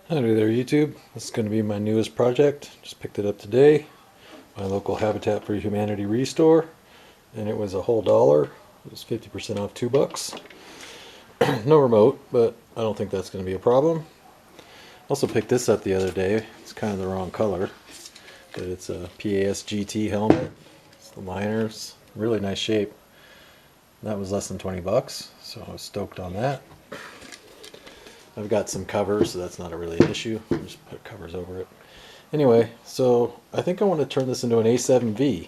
Howdy there YouTube. This is going to be my newest project. Just picked it up today. My local Habitat for Humanity restore. And it was a whole $1. It was 50% off $2. No remote, but I don't think that's going to be a problem. Also picked this up the other day. It's kind of the wrong color. But it's a PAS GT helmet. It's the liners. Really nice shape. That was less than 20 bucks. So I was stoked on that. I've got some covers, so that's not really an issue. I'll just put covers over it. Anyway, so I think I want to turn this into an A7V,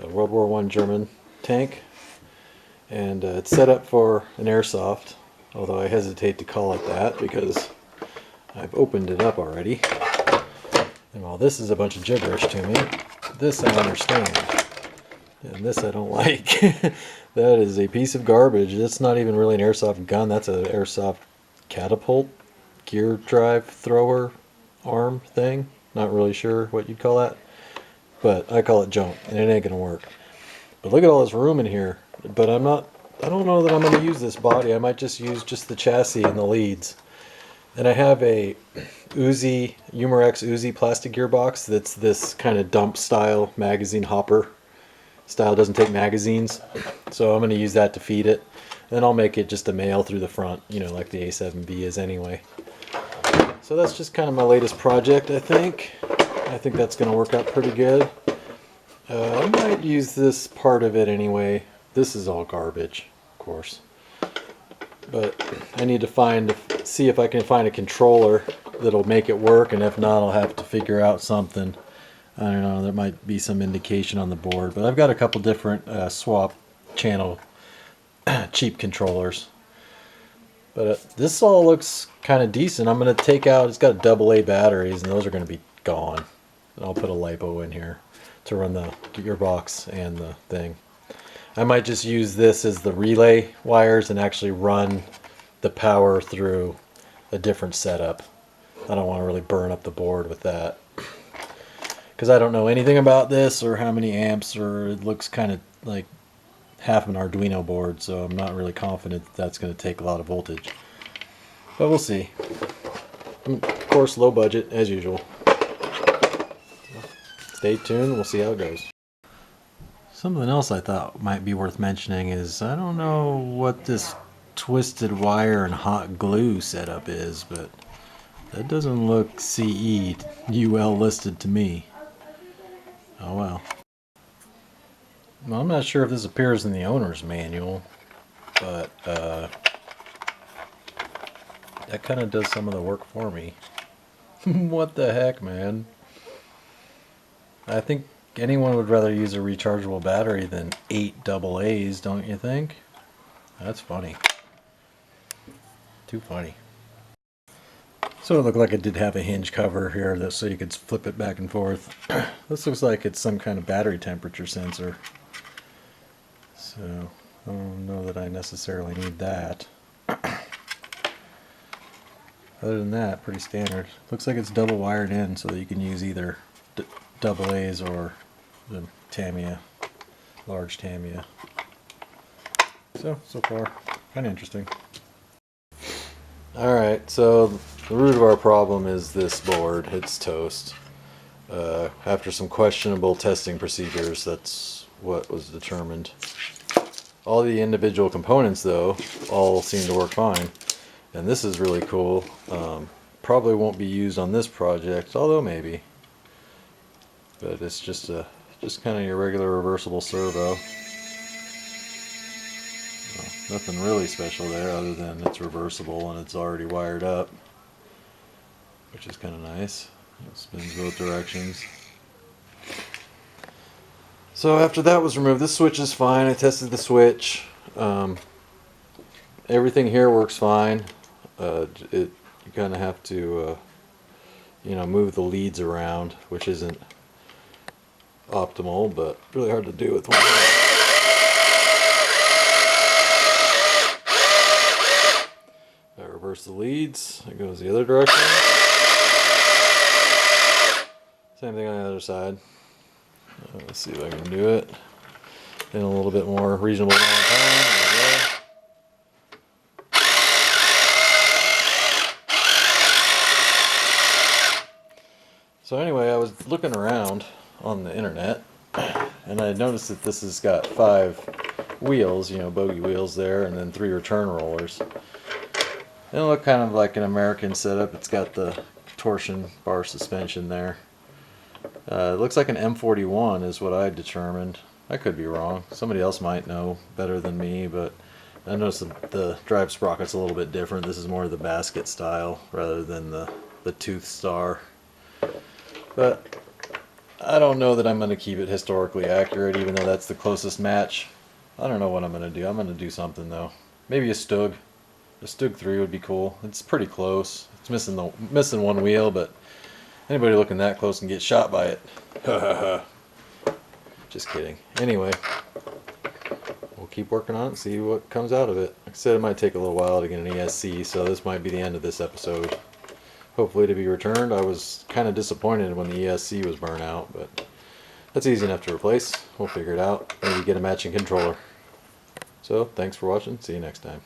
a World War I German tank. And it's set up for an Airsoft, although I hesitate to call it that because I've opened it up already. And while this is a bunch of gibberish to me, this I understand. And this I don't like. That is a piece of garbage. That's not even really an Airsoft gun, that's an Airsoft catapult gear drive thrower arm thing. Not really sure what you'd call that, but I call it junk, and it ain't gonna work. But look at all this room in here. But I don't know that I'm gonna use this body. I might just use the chassis and the leads. And I have a Uzi Umarex Uzi plastic gearbox that's this kind of dump style magazine hopper style, doesn't take magazines, so I'm going to use that to feed it. Then I'll make it just a mail through the front, you know, like the A7B is anyway. So that's just kind of my latest project, I think. I think that's going to work out pretty good. I might use this part of it anyway. This is all garbage, of course. But I need to see if I can find a controller that'll make it work, and if not, I'll have to figure out something. I don't know, there might be some indication on the board, but I've got a couple different swap channel cheap controllers. But this all looks kind of decent. I'm going to take out, it's got AA batteries, and those are going to be gone. And I'll put a LiPo in here to run the gearbox and the thing. I might just use this as the relay wires and actually run the power through a different setup. I don't want to really burn up the board with that, because I don't know anything about this or how many amps, or it looks kind of like half an Arduino board, so I'm not really confident that that's going to take a lot of voltage. But we'll see. Of course, low budget as usual. Stay tuned, we'll see how it goes. Something else I thought might be worth mentioning is, I don't know what this twisted wire and hot glue setup is, but that doesn't look CE UL listed to me. Oh well. Well, I'm not sure if this appears in the owner's manual, but that kind of does some of the work for me. What the heck, man? I think anyone would rather use a rechargeable battery than 8 AA's, don't you think? That's funny. Too funny. So it looked like it did have a hinge cover here so you could flip it back and forth. This looks like it's some kind of battery temperature sensor. So I don't know that I necessarily need that. Other than that, pretty standard. Looks like it's double wired in so that you can use either AA's or the Tamiya, large Tamiya. So far, kind of interesting. Alright, so the root of our problem is this board. It's toast. After some questionable testing procedures, that's what was determined. All the individual components, though, all seem to work fine. And this is really cool. Probably won't be used on this project, although maybe. But it's just kind of your regular reversible servo. Nothing really special there other than it's reversible and it's already wired up, which is kind of nice. It spins both directions. So after that was removed, this switch is fine. I tested the switch. Everything here works fine. You kind of have to you know, move the leads around, which isn't optimal, but really hard to do with one hand. I reverse the leads, it goes the other direction. Same thing on the other side. Let's see if I can do it in a little bit more reasonable amount of time. There we go. So anyway, I was looking around on the internet, and I noticed that this has got 5 wheels, you know, bogey wheels there, and then 3 return rollers. They look kind of like an American setup. It's got the torsion bar suspension there. It looks like an M41 is what I determined. I could be wrong. Somebody else might know better than me, but I noticed the drive sprocket's a little bit different. This is more of the basket style rather than the tooth star. But I don't know that I'm going to keep it historically accurate, even though that's the closest match. I don't know what I'm going to do. I'm going to do something though. Maybe a Stug. A Stug III would be cool. It's pretty close. It's missing one wheel, but anybody looking that close can get shot by it. Just kidding. Anyway, we'll keep working on it and see what comes out of it. Like I said, it might take a little while to get an ESC, so this might be the end of this episode. Hopefully to be returned. I was kind of disappointed when the ESC was burnt out, but that's easy enough to replace. We'll figure it out. Maybe get a matching controller. So, thanks for watching. See you next time.